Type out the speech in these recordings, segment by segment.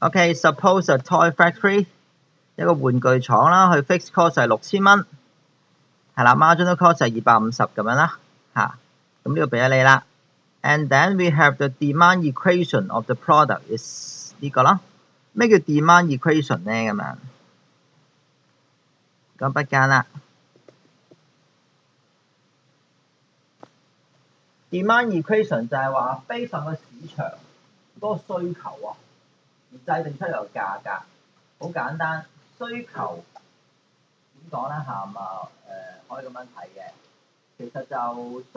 OK，suppose a toy factory 一個玩具廠啦，佢 fixed cost 係6000蚊，係啦 ，marginal cost 係250咁樣啦，嚇，咁呢個俾咗你啦。And then we have the demand equation of the product is 呢個啦。咩叫 demand equation 咧？咁樣咁不間啦。demand equation 就係話 base on 個市場嗰個需求啊，而制定出嚟個價格。好簡單，需求點講咧？可以咁樣睇嘅。其實就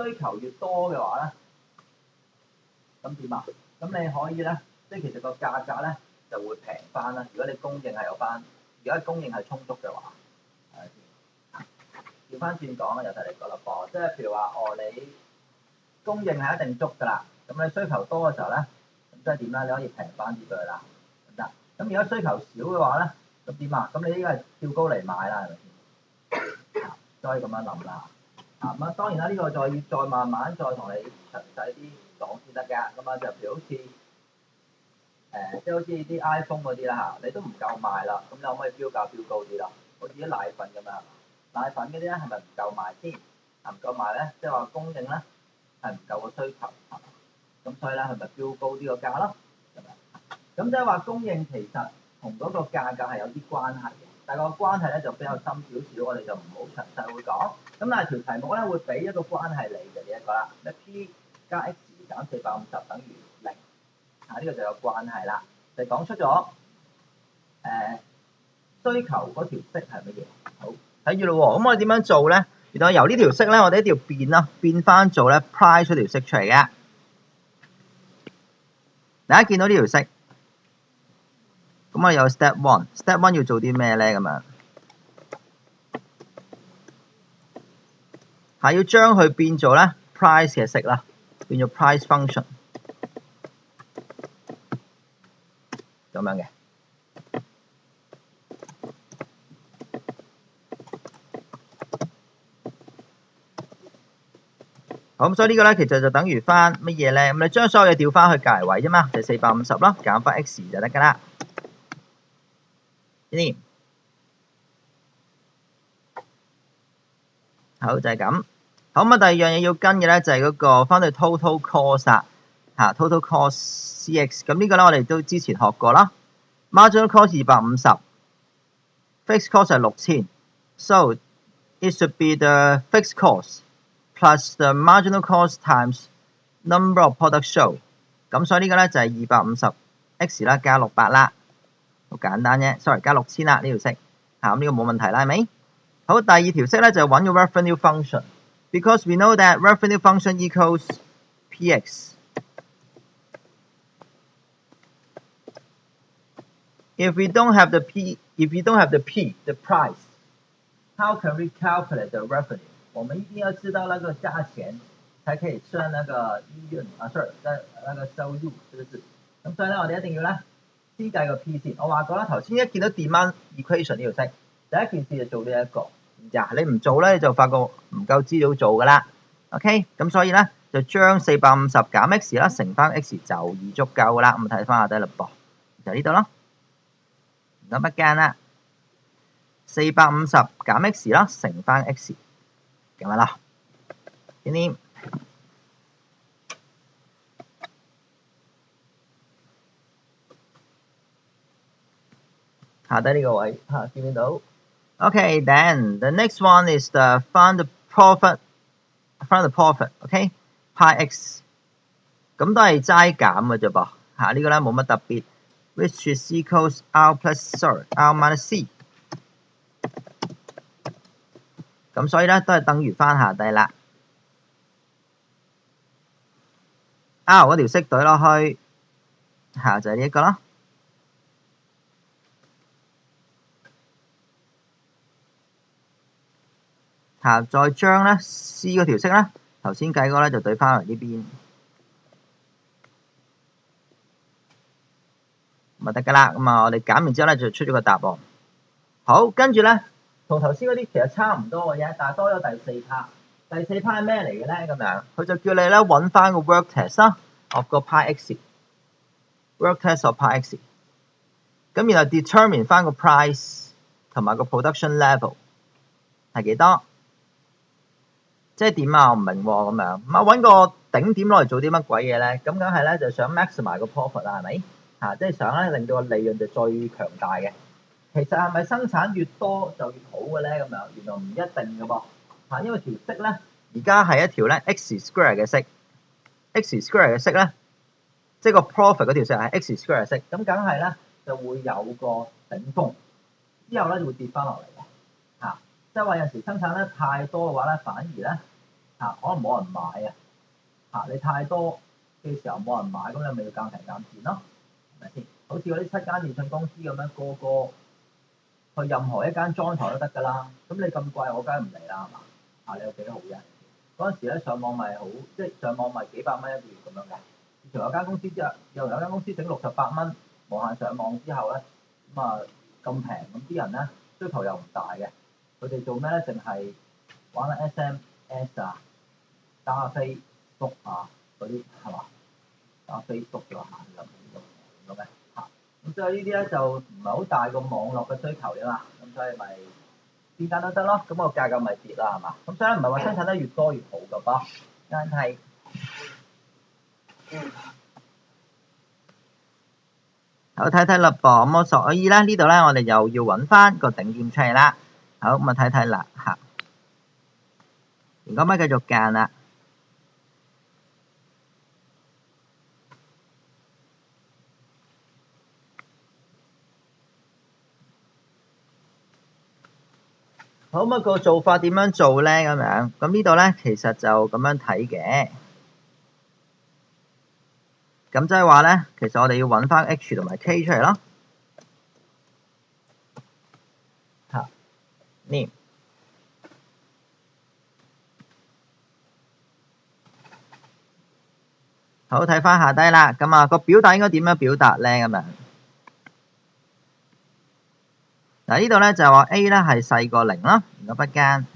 需求越多嘅話咧，咁點啊？咁你可以咧，即係其實個價格咧就會平翻啦。如果你供應係有翻，如果供應係充足嘅話，係咪先？調翻轉講咧，又睇你個啦噃，即係譬如話，你供應係一定足㗎啦，咁你需求多嘅時候咧，咁即係點咧？你可以平翻啲佢啦，得唔得？咁如果需求少嘅話咧，咁點啊？咁你呢個係跳高嚟買啦，係咪先？都可以咁樣諗啦。咁當然啦，呢個再慢慢再同你詳細啲講先得㗎。咁就譬如好似即係好似啲 iPhone 嗰啲啦你都唔夠賣啦，咁你可唔可以標價標高啲啦？好似啲奶粉咁樣，奶粉嗰啲咧係咪唔夠賣先？唔夠賣咧，即係話供應咧係唔夠個需求，咁所以咧係咪標高啲個價咯？咁即係話供應其實同嗰個價格係有啲關係嘅，但係個關係咧就比較深少少，我哋就唔好詳細會講。咁但係條題目咧會俾一個關係你嘅呢一個啦，咩 P 加 X 減450等於0，呢個就有關係啦，就講出咗需求嗰條式係乜嘢？好，睇住咯喎，咁我哋點樣做咧？原來由呢條式咧，我哋一定要變啦，變翻做咧 price 嗰條式出嚟嘅。大家見到呢條式，咁我有 step one，step one 要做啲咩咧？咁樣係要將佢變做咧 price 嘅式啦，變做 price function 咁樣嘅。好，咁所以呢個咧其實就等於翻乜嘢咧？咁你將所有嘢調翻去隔離位啫嘛，就450啦，減翻 x 就得㗎啦。呢好就係咁。好，咁第二樣嘢要跟嘅咧就係嗰個翻到 total cost 啦，total cost cx。咁呢個咧我哋都之前學過啦。marginal cost 250，fixed cost 係6000，so it should be the fixed cost plus the marginal cost times number of products sold。咁所以呢個咧就係250x 啦，加600啦，好簡單啫。sorry， 加6000啦呢條式，咁呢個冇問題啦，係咪？好，第二條式咧就揾個 revenue function，because we know that revenue function equals px。If we don't have the the price, how can we calculate the revenue？ 我們一定要知道那個價錢，才可以算那個利潤sorry，那個收入，是不是？咁所以咧，我哋一定要咧先計個 P 先。我話過啦，頭先一見到 demand equation 呢條式，第一件事就做呢一個。你唔做咧，你就發覺唔夠資料做噶啦。OK， 咁所以咧就將450減 x 啦，乘翻 x 就已足夠噶啦。咁睇翻下低嘞噃，就呢度咯。咁不間啦，450減 x 啦，乘翻 x 咁樣啦。呢啲下低呢個位見唔見到？Okay, then the next one is the find the profit. Okay, pi x 咁都係齋減嘅啫噃。呢個咧冇乜特別。Which is equals r minus c。咁所以咧都係等於翻下低啦。r 嗰條式對落去，就係呢一個啦。再將咧 C 嗰條式咧，頭先計過咧就對翻嚟呢邊，咪得㗎啦。咁我哋減完之後咧就出咗個答案。好，跟住咧同頭先嗰啲其實差唔多嘅啫，但係多咗第四 part。第四 part 係咩嚟嘅咧？咁樣佢就叫你咧揾翻個 work test 啦，of 個 pi x。work test of pi x。咁然後 determine 翻個 price 同埋個 production level 係幾多？即係點啊？我唔明喎咁樣。咁啊揾個頂點攞嚟做啲乜鬼嘢咧？咁梗係咧就想 maximize 個 profit 啦，係咪？即係想咧令到個利潤就最強大嘅。其實係咪生產越多就越好嘅咧？咁樣原來唔一定嘅噃。因為條式咧而家係一條咧 x square 嘅式 ，x square 嘅式咧，即係個 profit 嗰條式係 x square 嘅式，咁梗係咧就會有個頂峰，之後咧就會跌翻落嚟嘅。即係話有時生產得太多嘅話咧，反而咧可能冇人買啊！你太多嘅時候冇人買，咁你咪要減平減賤咯，係咪先？好似嗰啲7間電信公司咁樣，個個去任何一間裝台都得㗎啦。咁你咁貴，我梗係唔嚟啦，係嘛？你有幾好人？嗰陣時咧上網咪好，即係上網咪幾百蚊一個月咁樣嘅。仲有間公司有間公司整68蚊無限上網之後咧，咁平，咁啲人咧需求又唔大嘅。佢哋做咩咧？淨係玩下 SMS 啊，打下 Facebook 啊嗰啲係嘛？打下 Facebook 咗下就咁嘅咁所以呢啲咧就唔係好大個網絡嘅需求㗎嘛。咁所以咪邊間都得咯。咁個價格咪跌啦，係嘛？咁所以唔係話生產得越多越好㗎噃，但係好睇睇啦噃。咁所以咧呢度咧我哋又要揾翻個頂點出嚟啦。好，咁睇睇啦嚇，唔該咪繼續間啦。好，咁個做法點樣做咧？咁樣咁呢度咧其實就咁樣睇嘅。咁即係話咧，其實我哋要揾翻 H 同埋 K 出嚟咯。呢好睇翻下低啦。咁個表達應該點樣表達咧？咁樣嗱，呢度咧就係話 A 咧係細過0啦，如果不間。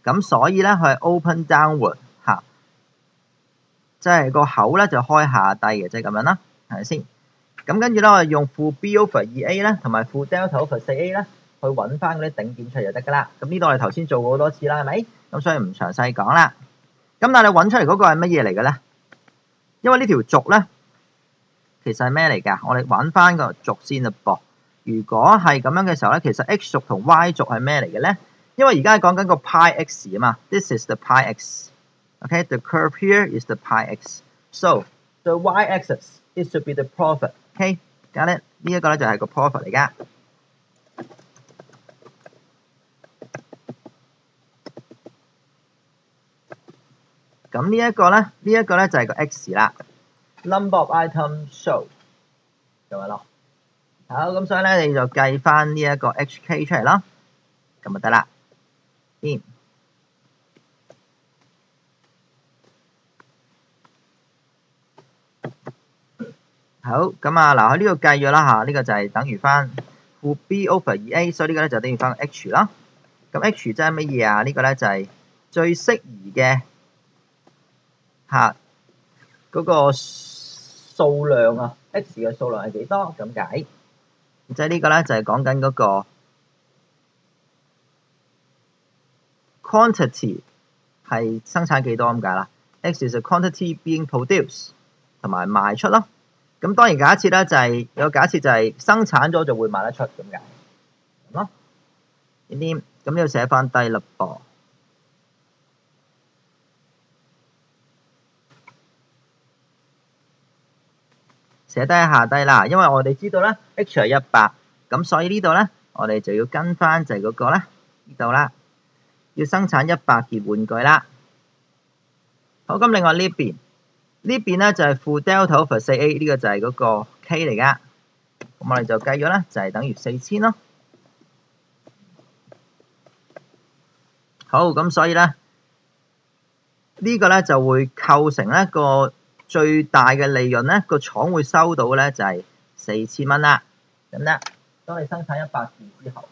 咁所以咧佢係 open downward 即係個口咧就開下低嘅，即係咁樣啦，係咪先？咁跟住咧，我哋用負 B over 2A 咧，同埋負 delta over 4A 咧，去揾翻嗰啲頂點出嚟就得㗎啦。咁呢度我哋頭先做過好多次啦，係咪？咁所以唔詳細講啦。咁但係你揾出嚟嗰個係乜嘢嚟嘅咧？因為呢條軸咧，其實係咩嚟㗎？我哋揾翻個軸先啦噃。如果係咁樣嘅時候咧，其實 X 軸同 Y 軸係咩嚟嘅咧？因為而家係講緊個 pi x 啊嘛 ，this is the pi x。Okay, the curve here is the pi x. So the y-axis is to be the profit. Okay, got it? 呢一個咧就係個 profit 嚟㗎。咁呢一個咧就係個 x 啦。Number of items sold 咁樣咯。好，咁所以咧你就計翻呢一個 HK 出嚟啦，咁就得啦。好，咁嗱喺呢度計咗啦嚇，呢個就係等於翻負 B over 2A，所以呢個咧就等於翻 H 啦。咁 H 即係乜嘢啊？呢個咧就係最適宜嘅嗰個數量啊 ，X 嘅數量係幾多咁解？即係呢個咧就係講緊嗰個 quantity 係生產幾多咁解啦。X is a quantity being produced 同埋賣出咯。咁當然假設咧就係有個假設就係生產咗就會賣得出咁解，咁咯。呢啲咁要寫翻低嘞噃。寫低下低啦，因為我哋知道咧 H 係100，咁所以呢度咧我哋就要跟翻就係嗰個咧呢度啦，要生產100件玩具啦。好，咁另外呢邊咧就係負 delta over 4A， 呢個就係嗰個 K 嚟噶。咁我哋就計咗咧，就係等於4000咯。好，咁所以咧呢個咧就會構成一個最大嘅利潤咧，個廠會收到咧就係4000蚊啦。咁咧，當你生產100件之後，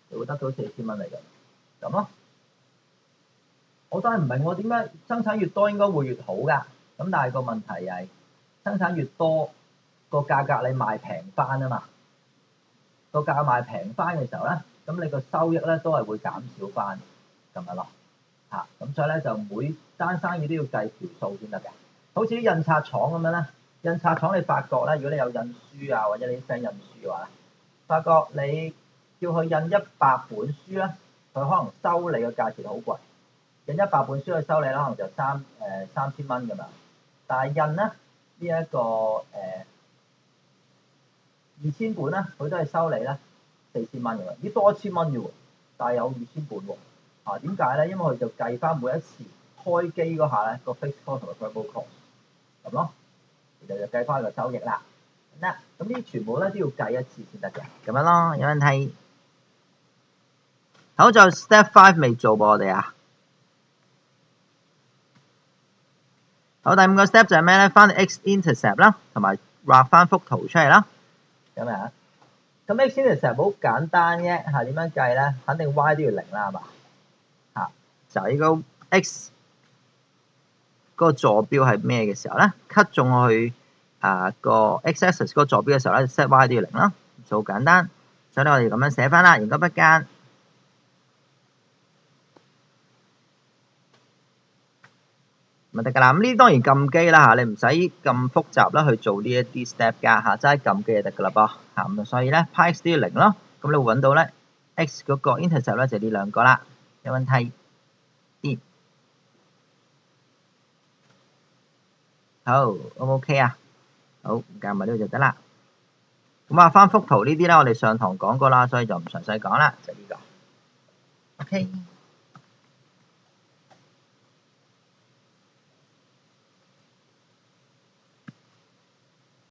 就會得到4000蚊嚟嘅，咁咯。我真係唔明喎，點解生產越多應該會越好㗎？咁但係個問題係生產越多個價格你賣平翻啊嘛，個價賣平翻嘅時候咧，咁你個收益咧都係會減少翻咁樣咯。咁所以咧就每單生意都要計條數先得嘅。好似啲印刷廠咁樣咧，印刷廠你發覺咧，如果你有印書啊，或者你 friend 印書嘅話，發覺你叫佢印100本書咧，佢可能收你嘅價錢好貴，印100本書佢收你可能就3000蚊咁樣。但係印咧呢一個2000本咧，佢都係收你咧4000蚊咁樣，咦多1000蚊嘅喎，但係有2000本喎。點解咧？因為佢就計翻每一次開機嗰下咧個 fixed cost 同埋 variable cost 咁咯，其實就計翻個收益啦。咁呢啲全部咧都要計一次先得嘅，咁樣咯。有問題？好，就 step 5未做噃我哋啊。好，第5個 step 就係咩咧？翻 x-intercept 啦，同埋畫翻幅圖出嚟啦。咁啊，咁 x-intercept 好簡單啫嚇，點樣計咧？肯定 y 都要0啦，係嘛？就係個 x 嗰個坐標係咩嘅時候咧 ，cut 中去個 x-axis 嗰個坐標嘅時候咧 ，set y 都要0啦，就好簡單。所以咧我哋咁樣寫翻啦，言歸不間。咪得㗎啦，咁呢啲當然撳機啦嚇，你唔使咁複雜啦去做呢一啲 step 㗎嚇，齋撳機就得㗎啦噃嚇。咁所以咧 ，pi x 都要0咯，咁你會揾到咧 x 嗰個 intercept 咧就呢兩個啦。有問題？好 ，O 唔 OK 啊？好，夾埋呢個就得啦。咁啊，翻幅圖呢啲咧，我哋上堂講過啦，所以就唔詳細講啦，就呢個。OK。